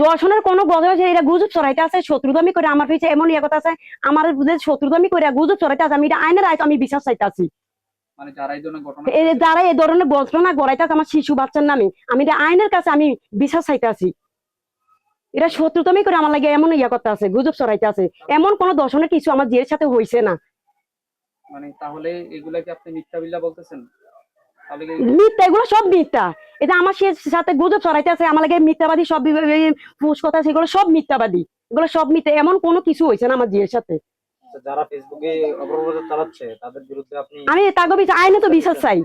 দর্শনের কোনো কথা হয়েছে এটা গুজব ছড়াইতে আছে, শত্রুতামি করে আমার পিছিয়ে এমন ইয়ে কথা আছে, আমার যে শত্রুতামি করে গুজব ছড়াইতে আছে, আমি এটা আইনের আয়তো আমি বিশ্বাস চাইতে আছি। যারা এই ধরনের ঘটনা গড়াইতে আছে আমার শিশু বাচ্চার নামে, আমি এটা আইনের কাছে আমি বিশ্বাস চাইতে আছি। এরা শত্রুতামি করে আমার লাগে এমন ইয়া করতে আছে, গুজব ছড়াইতে আছে, এমন কোন দর্শনের কিছু আমার জিয়ের সাথে হয়েছে না। তাহলে এগুলা কি আপনি মিথ্যা বিল্লাহ বলতেছেন? মিথ্যা, এগুলো সব মিথ্যা। এটা আমার সাথে গুজব ছড়াইতে আছে, আমার লাগে মিথ্যাবাদী সব ফুস কথা, সেগুলো সব মিথ্যাবাদী, এগুলো সব মিথ্যা, এমন কোনো কিছু হয়েছে না আমার জিয়ের সাথে। যারা ফেসবুকে অপপ্রচার চালাচ্ছে তাদের বিরুদ্ধে আমি তাকে আইনে তো বিশ্বাস চাই,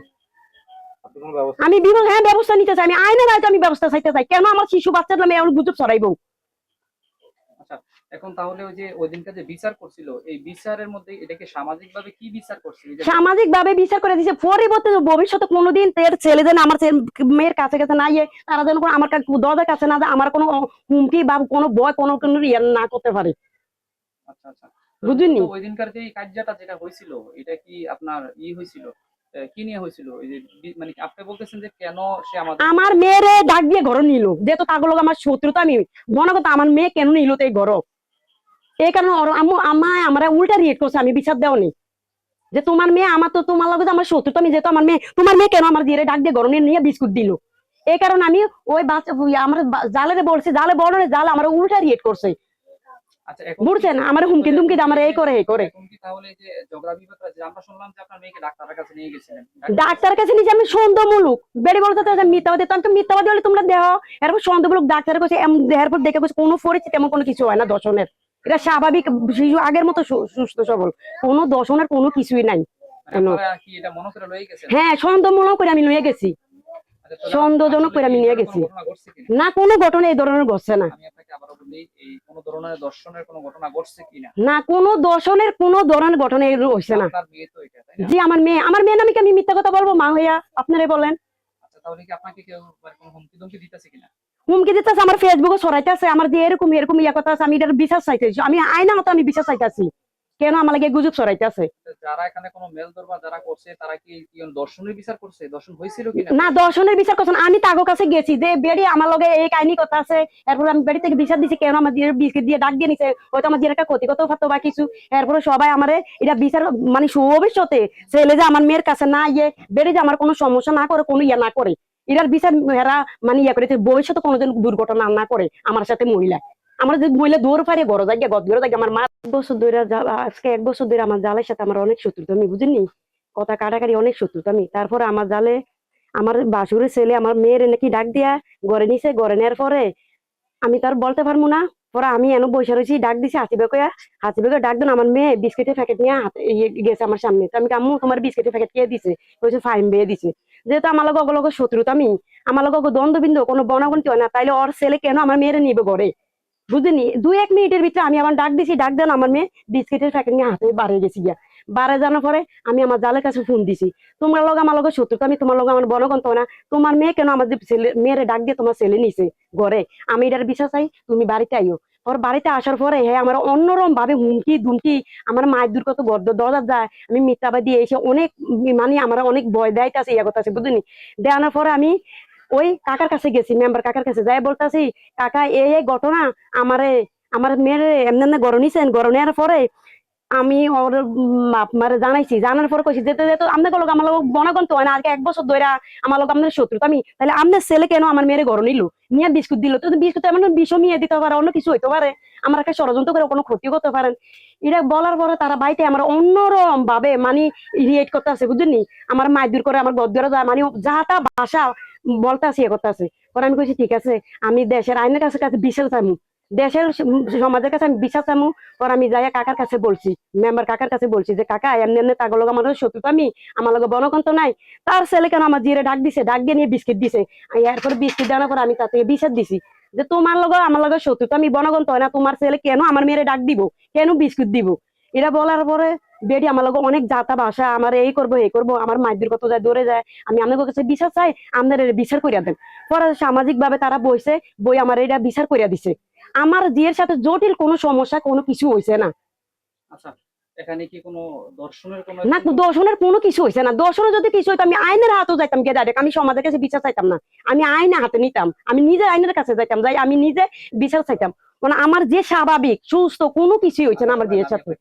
আমি হ্যাঁ ব্যবস্থা নিতে চাই, আমি আইনের আয়তে আমি ব্যবস্থা চাইতে চাই। কেন আমার শিশু বাচ্চার নামে এমন গুজব ছড়াইবো? আচ্ছা, এখন তাহলে ওই যে ওই দিনকার যে বিচার করছিল, এই বিচারের মধ্যে এটাকে সামাজিক ভাবে কি বিচার করছে? সামাজিক ভাবে বিচার করে দিছে, পরিবর্তে ভবিষ্যতে কোনোদিন এর ছেলে যেন আমার মেয়ের কাছে কাছে না ইয়ে, তারা যেন আমার দরজার কাছে না, আমার কোনো হুমকি বা কোনো ভয় কোনো ইয়ে না করতে পারে। আচ্ছা আচ্ছা, বুঝলি ওই দিনকার যে কার্যটা যেটা হয়েছিল, এটা কি আপনার হয়েছিল, কি নিয়ে হয়েছিল? এই যে মানে আপনি বলতেছেন যে কেন সে আমার মেয়েরে ডাক দিয়ে ঘর নিল, যেহেতু তাগুলো আমার শত্রুতা, আমি মনে করতো আমার মেয়ে কেন নিল তো এই ঘর, এই কারণে আমরা উল্টা রিয়েক্ট করছে, আমি বিচার দেওনি যে তোমার মেয়ে আমার তো তোমার লগে আমার শত্রুতা, আমি যেহেতু আমার মেয়ে, তোমার মেয়ে কেন আমার দিয়ে ডাক দিয়ে ঘর নিয়ে বিস্কুট দিল, এই কারণে আমি ওই বাচ্চা আমার জালে বলছি, জালে বড় জাল আমার উল্টা রিয়েক্ট করছে। বুঝছেন, আমার হুমকি দুমকি আমার এই করে এই করে। ডাক্তারের কাছে নিচে আমি সন্দেহমূলক বেড়ে বলতে মিথ্যাবাদী, তো আমি মিথ্যাবাদী হলে তোমরা দেহ, এরপর সন্দেহমূলক ডাক্তারের কাছে দেহের পর দেখে কোনো পরিস্থিতি এমন কোনো কিছু হয় না দর্শনের, এটা স্বাভাবিক শিশু আগের মতো সুস্থ সবল, কোনো দর্শনের কোনো কিছুই নাই। হ্যাঁ সন্দেহমূলক করে আমি নিয়ে গেছি, সন্দেহজনক করে আমি নিয়ে গেছি, না কোনো ঘটনা এই ধরনের ঘটছে না। না কোনো দর্শনের কোনো ধরনের ঘটনা হয়েছে না। জি আমার মেয়ে, আমার মেয়ে নামে কি আমি মিথ্যা কথা বলবো মা হইয়া? আপনারা বলেন। হুমকি দিতেছে, আমার ফেসবুকে ছড়াইতেছে, আমার যে এরকম এরকম ইয়া কথা আছে, আমি এটার বিশ্বাস চাইতেছি, আমি আইনা মতো আমি বিশ্বাস চাইতেছি, কেন আমার লাগে গুজব ছড়াইতেছে? যারা এখানে কোনো মেল দরবার যারা করছে তারা কি দর্শনের বিচার করছে? দর্শন হয়েছিল কিনা? না দর্শনের বিচার করছেন, আমি তাগো কাছে গেছি যে বেড়ি আমার লগে এই কাহিনী কথা আছে, এরপর আমি বেড়ি থেকে বিচার দিছি, কেন আমার দিয়ে বিস্কিট দিয়ে ডাক দিয়ে নিছে, হয়তো আমার দিয়ে একটা ক্ষতি করতেও পারতো বা কিছু, এরপরে সবাই আমারে এটা বিচার মানে ভবিষ্যতে ছেলে যে আমার মেয়ের কাছে না ইয়ে বেড়ে যে আমার কোনো সমস্যা না করে, কোনো ইয়ে না করে, এটার বিচার এরা মানে ইয়ে করেছে, ভবিষ্যতে কোনোদিন দুর্ঘটনা না করে আমার সাথে মহিলা, আমরা যদি মহিলা দৌড় পারি গড় জায়গা গড় জায়গা। আমার মা বছর ধরে আজকে 1 বছর ধরে আমার জালের সাথে আমার অনেক শত্রুতা, আমি বুঝিনি কথা কাটাকাটি অনেক শত্রুতা আমি। তারপরে আমার জালে আমার বাসুরের ছেলে আমার মেয়ের নাকি ডাক দিয়া ঘরে নিছে, ঘরে নেওয়ার পরে আমি তার বলতে পারবো না, পরে আমি এনে বসে রয়েছি, ডাক দিছি হাসিবে ডাক দেন, আমার মেয়ে বিস্কিটের প্যাকেট নিয়ে হাতে গেছে আমার সামনে, তো আমি আম্মু তোমার বিস্কিটের প্যাকেট কে দিছে? বলছে ফাইন বেয়ে দিছে। যেহেতু আমার লগে অগলগ শত্রুতা, আমি আমার লগে দ্বন্দ্ববিন্দু কোনো বনাগন্তি হয় না, তাইলে ওর ছেলে কেন আমার মেয়েরে নিবে ঘরে? বুঝলি 2-1 মিনিটের ভিতরে আমি আমার ডাক দিছি, ডাক দেন আমার মেয়ে বিস্কিটের প্যাকেট নিয়ে হাতে বাড়ে গেছি গিয়া, বারে জানার পরে আমি আমার জালের কাছে ফোন দিছি, তোমার লগে আমার লগে শত্রুতা, আমি তোমার লগে আমার বনগন্ত না, তোমার মেয়ে কেন আমার ছেলে মেয়েরে ডাক দিয়ে তোমার ছেলে নিছে ঘরে, আমি এটার বিশ্বাস চাই, তুমি বাড়িতে আইও। ওর বাড়িতে আসার পরে হ্যাঁ আমার অন্যরকম ভাবে হুমকি দুমকি, আমার মায়ের দূর কত দরজা যায়, আমি মিথ্যাবাদী এসে অনেক মানে আমার অনেক ভয় দেয়তে আছে ইয়া কথা আছে বুঝলি। দেওয়ানোর পরে আমি ওই কাকার কাছে গেছি, মেম্বার কাকার কাছে যাই বলতেছি, কাকা এই ঘটনা আমারে আমার মেয়ের এমনি গড় নিছেন, গড় নেওয়ার পরে আমি ওর আপনারে জানাইছি, জানার পরে কইছি যেতে যেতে আপনাকে লোক আমার লোক বনাগন্ত হয় না, আজকে 1 বছর ধরে আমার লোক আপনার শত্রু, আমি তাহলে আপনার ছেলে কেন আমার মেয়ের ঘর নিল, নিয়ে বিস্কুট দিল, তো বিস্কুট এমন বিষম নিয়ে দিতে পারে, অন্য কিছু হইতে পারে, আমার একটা ষড়যন্ত্র করে কোনো ক্ষতি করতে পারেন। এটা বলার পরে তারা বাড়িতে আমার অন্যরকম ভাবে মানে রিয়েক্ট করতে আছে বুঝলি, আমার মায়ের দূর করে আমার গদ্দরে যায়, মানে যা তা ভাষা বলতে আছে ইয়ে করতে আছে। পরে আমি কইছি ঠিক আছে, আমি দেশের আইনের কাছে কাছে বিশ্বাস চাইমু, দেশের সমাজের কাছে আমি বিশ্বাস চাইমু। পরে আমি যাইয়া কাকার কাছে বলছি, মেম্বার কাকার কাছে বলছি যে কাকা এমনি এমনি তাগর লোক আমার শত্রুতা, আমি আমার লোক বনকন্ত নাই, তার ছেলে কেন আমার জিরে ডাক দিছে, ডাক দিয়ে নিয়ে বিস্কিট দিছে, এরপরে বিস্কিট দেওয়ার পর আমি তাতে বিচার দিছি যে তোমার লোক আমার লোক শত্রুতা, আমি বনগন্ত হয় না, তোমার ছেলে কেন আমার মেয়েরে ডাক দিব, কেন বিস্কুট দিব? এরা বলার পরে বেডি আমার লোক অনেক জাতা ভাষা, আমার এই করবো এই করবো, আমার মায়ের কত যায় দৌড়ে যায়, আমি আপনাদের কাছে বিচার চাই, আপনাদের বিচার করিয়া দেন। পরে সামাজিক ভাবে তারা বইছে, বই আমার এটা বিচার করিয়া দিছে, আমার জিয়ের সাথে জটিল কোনো সমস্যা কোনো কিছু হয়েছে না। আচ্ছা, এখানে কি কোনো দর্শনের কোনো না, দর্শনের কোনো কিছু হয়েছে না। দর্শনের যদি কিছু হইতো আমি আইনের হাতেও যাইতাম গিয়ে ডাইরেক্ট, আমি সমাজের কাছে বিচার চাইতাম না, আমি আইনের হাতে নিতাম, আমি নিজে আইনের কাছে যাইতাম, যাই আমি নিজে বিচার চাইতাম। মানে আমার যে স্বাভাবিক সুস্থ কোনো কিছুই হয়েছে না আমার বিয়ের সাথে।